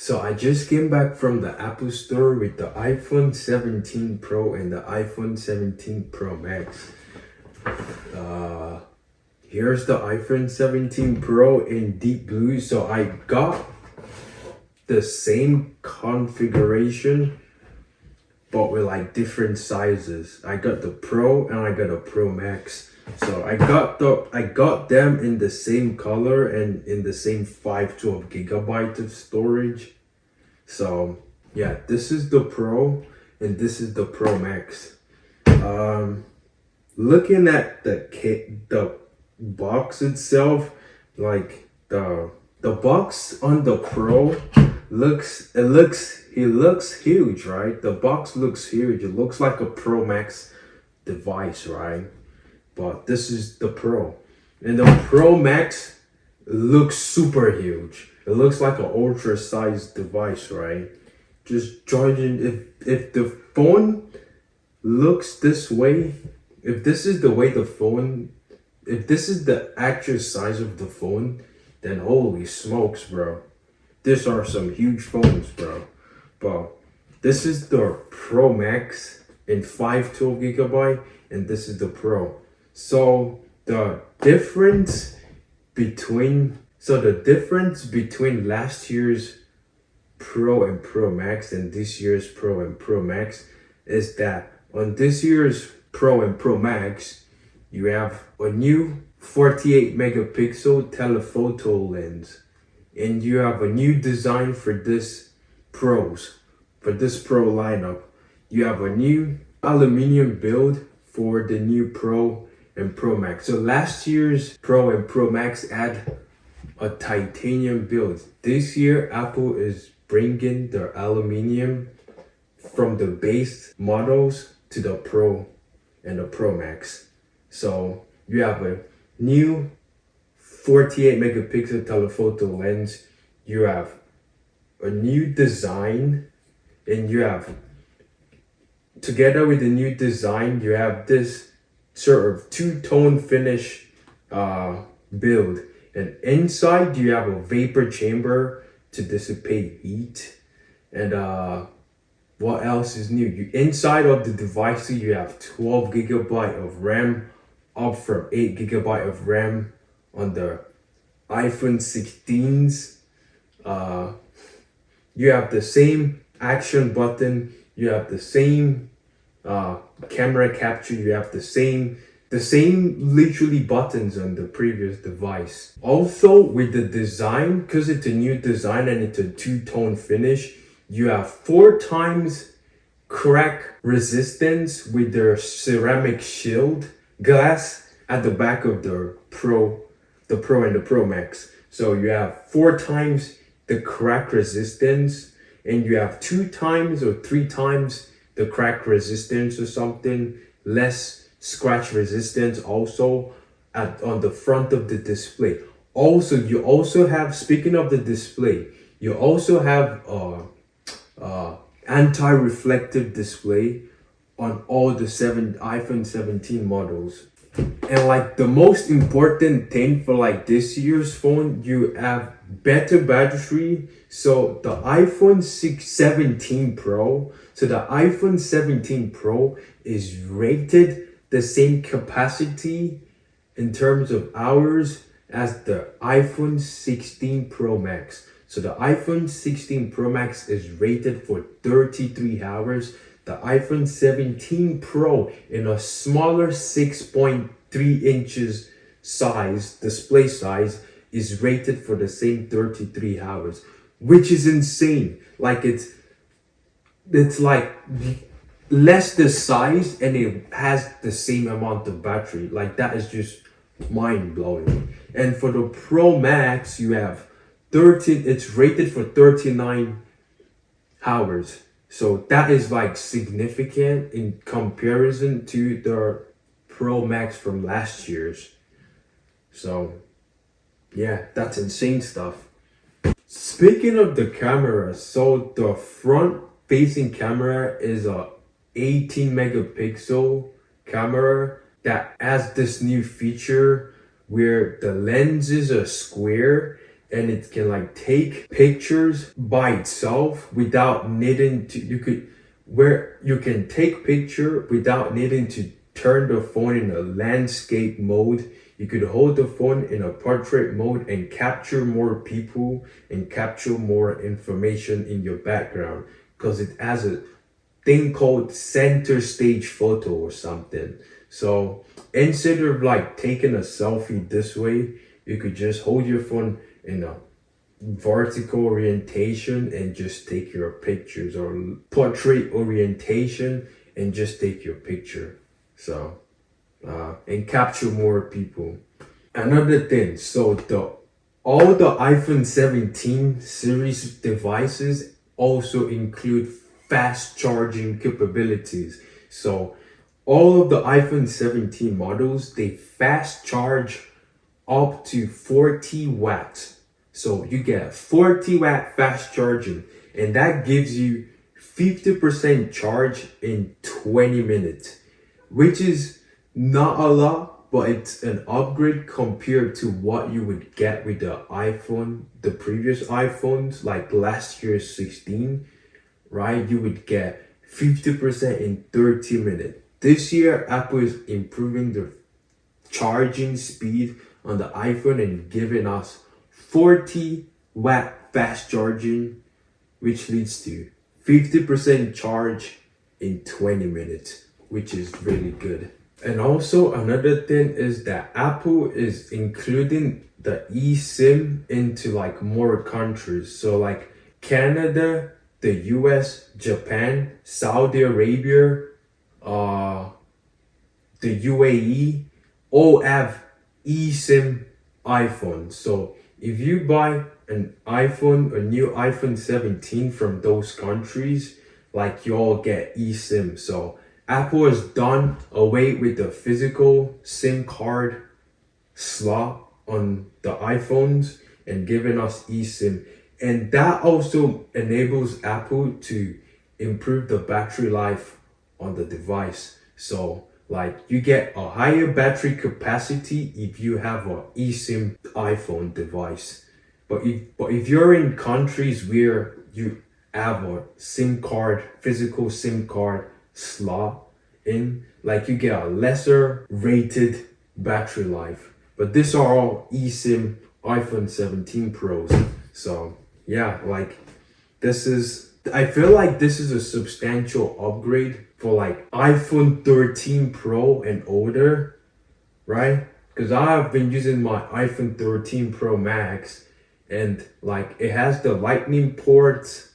So I just came back from the Apple store with the iPhone 17 Pro and the iPhone 17 Pro Max. Here's the iPhone 17 Pro in deep blue. So I got the same configuration but with like different sizes. I got the Pro and I got a Pro Max. So I got them in the same color and in the same 512 gigabyte of storage. So yeah, this is the Pro and this is the Pro Max. Looking at the box itself, like the box on the Pro looks huge, right? The box looks huge. It looks like a Pro Max device, right? But this is the Pro, and the Pro Max looks super huge. It looks like an ultra sized device, right? Just charging. If the phone looks this way, if this is the way the phone, if this is the actual size of the phone, then holy smokes, bro. These are some huge phones, bro. But this is the Pro Max in 512 gigabyte, and this is the Pro. So the difference between last year's Pro and Pro Max and this year's Pro and Pro Max is that on this year's Pro and Pro Max, you have a new 48 megapixel telephoto lens, and you have a new design for this Pro lineup. You have a new aluminum build for the new Pro and Pro Max. So last year's Pro and Pro Max had a titanium build. This year, Apple is bringing the aluminum from the base models to the Pro and the Pro Max. So you have a new 48 megapixel telephoto lens. You have a new design, and you have, together with the new design, you have this sort of two-tone finish build. And inside you have a vapor chamber to dissipate heat. And what else is new? Inside of the device, you have 12 gigabyte of RAM, up from 8 gigabyte of RAM on the iPhone 16s. You have the same action button. You have the same camera capture. You have the same literally buttons on the previous device. Also with the design, because it's a new design and it's a two-tone finish, you have 4 times crack resistance with their ceramic shield glass at the back of the Pro and the Pro Max. So you have 4 times the crack resistance, and you have 2 times or 3 times the crack resistance or something, less scratch resistance also on the front of the display. Also, you also have, speaking of the display, you also have anti-reflective display on all the iPhone 17 models. And like the most important thing for like this year's phone, you have better battery. So the iPhone 17 Pro is rated the same capacity in terms of hours as the iPhone 16 Pro Max. So the iPhone 16 Pro Max is rated for 33 hours. The iPhone 17 Pro in a smaller 6.3 inches display size is rated for the same 33 hours, which is insane. Like it's like less the size and it has the same amount of battery. Like that is just mind blowing. And for the Pro Max, you have it's rated for 39 hours. So that is like significant in comparison to the Pro Max from last year's. So yeah, that's insane stuff. Speaking of the camera, so the front facing camera is a 18 megapixel camera that has this new feature where the lenses are square and it can like take pictures by itself without needing to, where you can take picture without needing to turn the phone in a landscape mode. You could hold the phone in a portrait mode and capture more people and capture more information in your background, because it has a thing called center stage photo or something. So instead of like taking a selfie this way, you could just hold your phone in a vertical orientation and just take your pictures, or portrait orientation and just take your picture. So and capture more people. Another thing, so the all the iPhone 17 series devices also include fast charging capabilities. So all of the iPhone 17 models, they fast charge up to 40 watts. So you get 40-watt fast charging, and that gives you 50% charge in 20 minutes, which is not a lot, but it's an upgrade compared to what you would get with the iPhone, the previous iPhones, like last year's 16, right? You would get 50% in 30 minutes. This year, Apple is improving the charging speed on the iPhone and giving us 40-watt fast charging, which leads to 50% charge in 20 minutes, which is really good. And also another thing is that Apple is including the eSIM into like more countries. So like Canada, the US, Japan, Saudi Arabia, the UAE, all have eSIM iPhone. So if you buy an iPhone, a new iPhone 17 from those countries, like you all get eSIM. So Apple has done away with the physical SIM card slot on the iPhones and given us eSIM. And that also enables Apple to improve the battery life on the device. So like you get a higher battery capacity if you have an eSIM iPhone device. But if you're in countries where you have a SIM card, physical SIM card slot in, like you get a lesser rated battery life. But these are all eSIM iPhone 17 Pros. So yeah, like I feel like this is a substantial upgrade for like iPhone 13 Pro and older, right? Because I have been using my iPhone 13 Pro Max, and like it has the lightning port.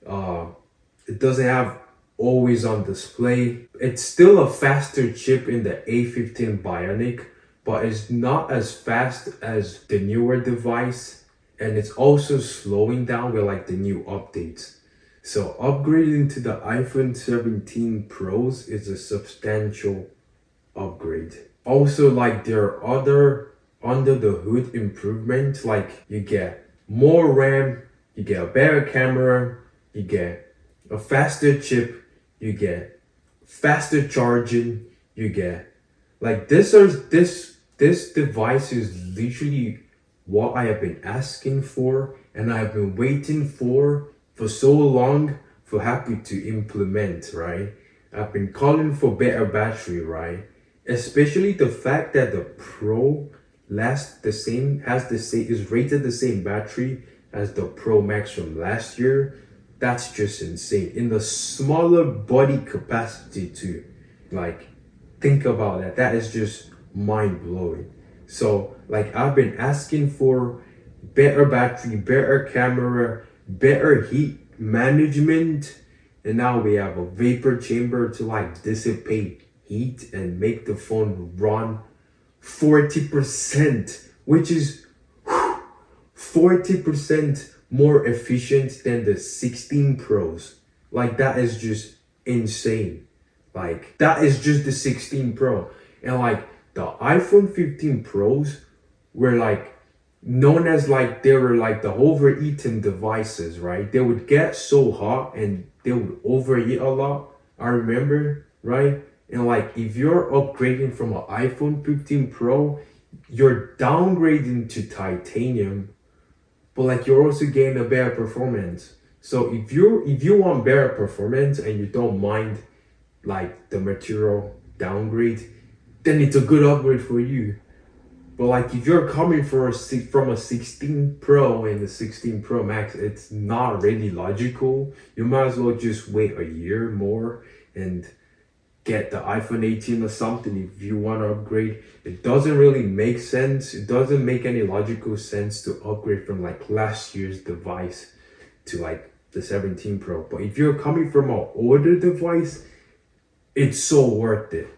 It doesn't have always on display. It's still a faster chip in the A15 Bionic, but it's not as fast as the newer device, and it's also slowing down with like the new updates. So upgrading to the iPhone 17 Pros is a substantial upgrade. Also, like there are other under the hood improvements, like you get more RAM, you get a better camera, you get a faster chip, you get faster charging, you get like this device is literally what I have been asking for, and I've been waiting for so long for Apple to implement, right? I've been calling for better battery, right? Especially the fact that the Pro lasts the same, is rated the same battery as the Pro Max from last year. That's just insane. In the smaller body capacity too. Like, think about that. That is just mind blowing. So, like, I've been asking for better battery, better camera, better heat management, and now we have a vapor chamber to like dissipate heat and make the phone run 40%, which is 40% more efficient than the 16 Pros. Like that is just insane. Like that is just the 16 Pro. And like the iPhone 15 Pros were like known as like they were like the overeating devices, right? They would get so hot and they would overeat a lot. I remember, right? And like if you're upgrading from an iPhone 15 Pro, you're downgrading to titanium, but like you're also getting a better performance. So if you want better performance and you don't mind like the material downgrade, then it's a good upgrade for you. But like if you're coming from a 16 Pro and the 16 Pro Max, it's not really logical. You might as well just wait a year more and get the iPhone 18 or something if you want to upgrade. It doesn't really make sense. It doesn't make any logical sense to upgrade from like last year's device to like the 17 Pro. But if you're coming from an older device, it's so worth it.